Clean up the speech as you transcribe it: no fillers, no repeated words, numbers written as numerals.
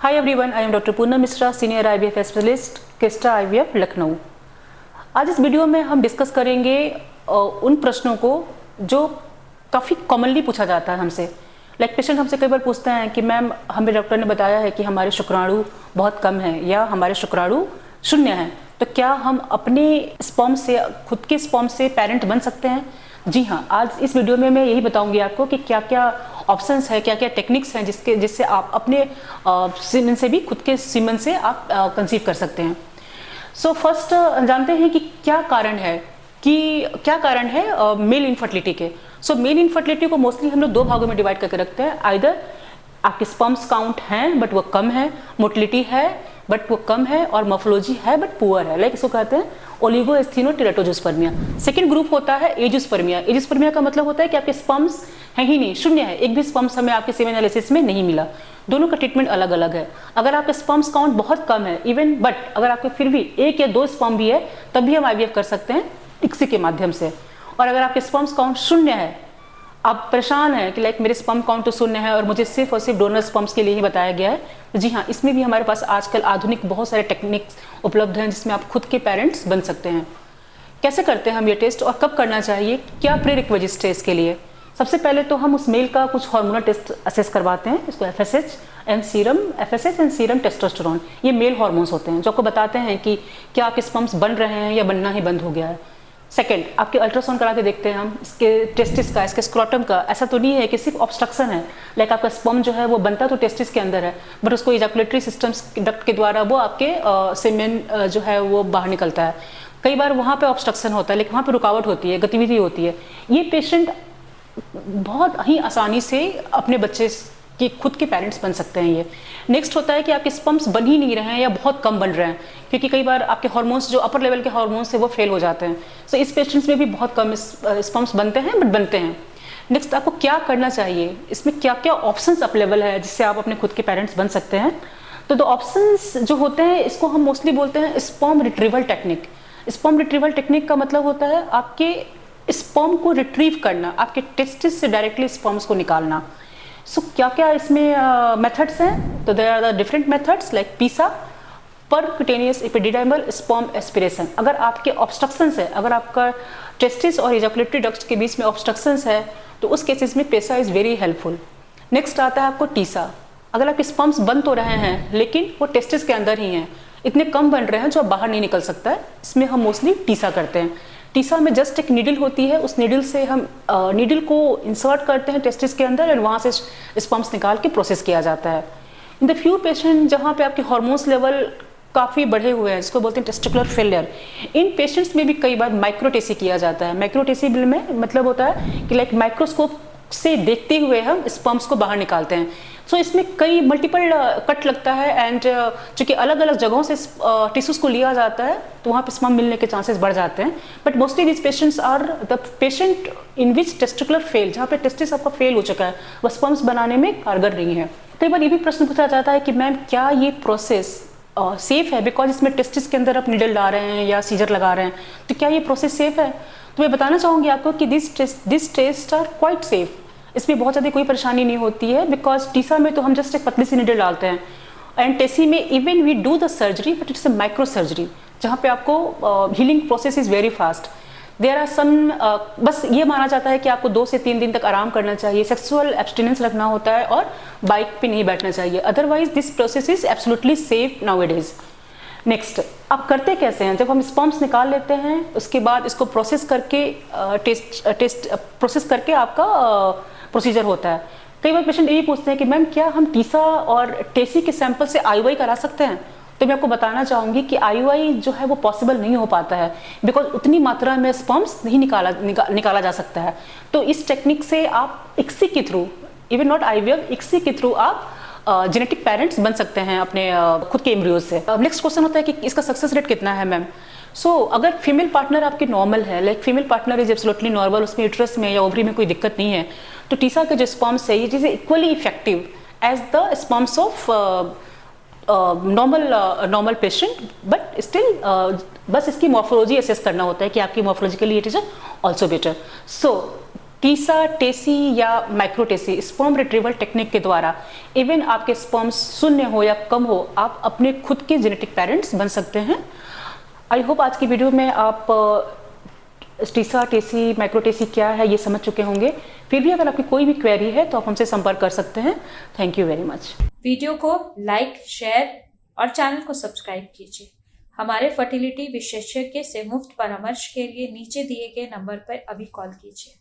Hi everyone, I am doctor Poonam Mishra, senior IVF specialist, Crysta IVF Lucknow. आज इस video में हम डिस्कस करेंगे उन प्रश्नों को जो काफ़ी कॉमनली पूछा जाता है हमसे। पेशेंट हमसे कई बार पूछते हैं कि मैम हमें डॉक्टर ने बताया है कि हमारे शुक्राणु बहुत कम हैं या हमारे शुक्राणु शून्य हैं, तो क्या हम अपने स्पर्म से, खुद के स्पर्म से पेरेंट बन सकते हैं? जी हाँ, आज इस वीडियो में मैं यही बताऊंगी आपको कि क्या क्या ऑप्शंस है, क्या क्या टेक्निक्स हैं जिससे आप अपने सीमेन से भी, खुद के सीमेन से आप कंसीव कर सकते हैं। सो फर्स्ट जानते हैं कि क्या कारण है मेल इनफर्टिलिटी के। सो मेल इनफर्टिलिटी को मोस्टली हम लोग दो भागों में डिवाइड करके रखते हैं। आइदर आपके स्पर्म्स काउंट हैं बट वो कम है, मोटिलिटी है बट वो कम है, और मॉर्फोलॉजी है बट पुअर है, इसको कहते हैं ओलिगोएस्थेनोटेरेटोजोस्पर्मिया। सेकंड ग्रुप होता है एजियोस्पर्मिया। एजियोस्पर्मिया का मतलब होता है कि आपके स्पर्म्स है ही नहीं, शून्य है, एक भी स्पर्म्स हमें आपके सीमेन एनालिसिस में नहीं मिला। दोनों का ट्रीटमेंट अलग अलग है। अगर आपके स्पर्म्स काउंट बहुत कम है इवन, बट अगर आपके फिर भी एक या दो स्पर्म भी है तब भी हम आईवीएफ कर सकते हैं इक्सी के माध्यम से। और अगर आपके स्पर्म्स काउंट शून्य है, आप परेशान हैं कि मेरे स्पर्म काउंट तो शून्य है और मुझे सिर्फ और सिर्फ डोनर स्पर्म्स के लिए ही बताया गया है, तो जी हाँ, इसमें भी हमारे पास आजकल आधुनिक बहुत सारे टेक्निक्स उपलब्ध हैं जिसमें आप खुद के पेरेंट्स बन सकते हैं। कैसे करते हैं हम ये टेस्ट और कब करना चाहिए, क्या प्रीरिक्विजिट्स है इसके लिए? सबसे पहले तो हम उस मेल का कुछ हार्मोनल टेस्ट असेस करवाते हैं, इसको एफएसएच एंड सीरम टेस्टोस्टेरोन। ये मेल हार्मोन्स होते हैं जो आपको बताते हैं कि क्या आपके स्पर्म्स बन रहे हैं या बनना ही बंद हो गया है। सेकेंड, आपके अल्ट्रासाउंड करा के देखते हैं हम इसके टेस्टिस का, इसके स्क्रोटम का। ऐसा तो नहीं है कि सिर्फ ऑब्स्ट्रक्शन है, आपका स्पर्म जो है वो बनता तो टेस्टिस के अंदर है बट उसको इजैकुलेटरी सिस्टम्स डक्ट के द्वारा वो आपके सीमेन जो है वो बाहर निकलता है। कई बार वहाँ पे ऑब्स्ट्रक्शन होता है, लेकिन वहाँ पे रुकावट होती है, गतिविधि होती है। ये पेशेंट बहुत ही आसानी से अपने बच्चे कि खुद के पेरेंट्स बन सकते हैं। ये नेक्स्ट होता है कि आपके स्पर्म्स बन ही नहीं रहे हैं या बहुत कम बन रहे हैं, क्योंकि कई बार आपके हार्मोन्स जो अपर लेवल के हार्मोन्स है वो फेल हो जाते हैं। सो इस पेशेंट्स में भी बहुत कम स्पर्म्स बनते हैं बट बनते हैं। नेक्स्ट, आपको क्या करना चाहिए, इसमें क्या क्या ऑप्शंस अवेलेबल है जिससे आप अपने खुद के पेरेंट्स बन सकते हैं? तो दो ऑप्शंस जो होते हैं इसको हम मोस्टली बोलते हैं sperm retrieval technique. Sperm retrieval technique का मतलब होता है आपके स्पर्म को रिट्रीव करना, आपके टेस्टिस से डायरेक्टली स्पर्म्स को निकालना। सो क्या क्या इसमें मेथड्स हैं? तो there are the different methods like PESA, percutaneous epididymal sperm aspiration. अगर आपके ऑब्स्ट्रक्शंस है, अगर आपका टेस्टिस और इजैकुलेटरी डक्ट्स के बीच में ऑब्स्ट्रक्शंस है तो उस केसेस में पेसा इज वेरी हेल्पफुल। नेक्स्ट आता है आपको टीसा। अगर आपके स्पर्म्स बन तो रहे हैं लेकिन वो टेस्टिस के अंदर ही हैं, इतने कम बन रहे हैं जो बाहर नहीं निकल सकता है, इसमें हम मोस्टली टीसा करते हैं। टीसा में जस्ट एक नीडल होती है, उस नीडल से हम नीडल को इंसर्ट करते हैं टेस्टिस के अंदर और वहाँ से स्पर्म्स निकाल के प्रोसेस किया जाता है। इन द फ्यू पेशेंट जहाँ पे आपके हार्मोन्स लेवल काफ़ी बढ़े हुए हैं, जिसको बोलते हैं टेस्टिकुलर फेलियर, इन पेशेंट्स में भी कई बार माइक्रोटेसी किया जाता है। माइक्रोटेसी में मतलब होता है कि माइक्रोस्कोप से देखते हुए हम स्पर्म्स को बाहर निकालते हैं। सो इसमें कई मल्टीपल कट लगता है एंड चूँकि अलग अलग जगहों से टिश्यूज को लिया जाता है तो वहाँ पे स्पर्म मिलने के चांसेस बढ़ जाते हैं। But mostly this patients are the patient in which testicular fail, जहाँ पे टेस्टिस आपका फेल हो चुका है, वह स्पर्म्स बनाने में कारगर नहीं है। कई बार ये भी प्रश्न पूछा जाता है कि मैम क्या ये प्रोसेस सेफ है, बिकॉज इसमें टेस्टिस के अंदर आप निडल ला रहे हैं या सीजर लगा रहे हैं, तो क्या ये प्रोसेस सेफ है? तो मैं बताना चाहूँगी आपको कि this test are quite safe. इसमें बहुत ज़्यादा कोई परेशानी नहीं होती है, बिकॉज टीसा में तो हम जस्ट एक पतली सी निडल डालते हैं एंड टेसी में even we do the surgery but it's a micro surgery, जहाँ पे आपको healing process is very fast. There are some बस ये माना जाता है कि आपको 2 से 3 दिन तक आराम करना चाहिए, सेक्सुअल एब्सटिनेंस रखना होता है और बाइक पे नहीं बैठना चाहिए, otherwise this process is absolutely safe nowadays. Next, आप करते कैसे हैं? जब हम स्पर्म्स निकाल लेते हैं उसके बाद इसको प्रोसेस करके प्रोसेस करके आपका प्रोसीजर होता है। कई बार पेशेंट यही पूछते हैं कि मैम क्या हम टीसा और टेसी के सैंपल से आईयूआई करा सकते हैं? तो मैं आपको बताना चाहूँगी कि आईयूआई जो है वो पॉसिबल नहीं हो पाता है, बिकॉज उतनी मात्रा में स्पर्म्स नहीं निकाला जा सकता है। तो इस टेक्निक से आप इक्सी के through, even not IVF, ICSI के थ्रू आप जेनेटिक पेरेंट्स बन सकते हैं अपने खुद के एम्ब्रियोज से। अब नेक्स्ट क्वेश्चन होता है कि इसका सक्सेस रेट कितना है मैम? सो अगर फीमेल पार्टनर आपकी नॉर्मल है, female partner is absolutely normal, उसमें यूट्रस में या ओवरी में कोई दिक्कत नहीं है, तो टीसा के जो स्पर्म्स है ये चीज़ें equally effective as the sperms of normal patient, but still बस इसकी मॉर्फोलॉजी असेस करना होता है कि आपकी morphologically it is also better. So TESA, TESE या माइक्रोटेसी स्पर्म रिट्रीवल टेक्निक के द्वारा इवन आपके स्पर्म्स शून्य हो या कम हो, आप अपने खुद के जेनेटिक पेरेंट्स बन सकते हैं। आई होप आज की वीडियो में आप टीसा, टेसी, माइक्रोटेसी क्या है ये समझ चुके होंगे। फिर भी अगर आपकी कोई भी क्वेरी है तो आप हमसे संपर्क कर सकते हैं। Thank you very much. Video को लाइक, शेयर और चैनल को सब्सक्राइब कीजिए। हमारे फर्टिलिटी विशेषज्ञ से मुफ्त परामर्श के लिए नीचे दिए गए नंबर पर अभी कॉल कीजिए।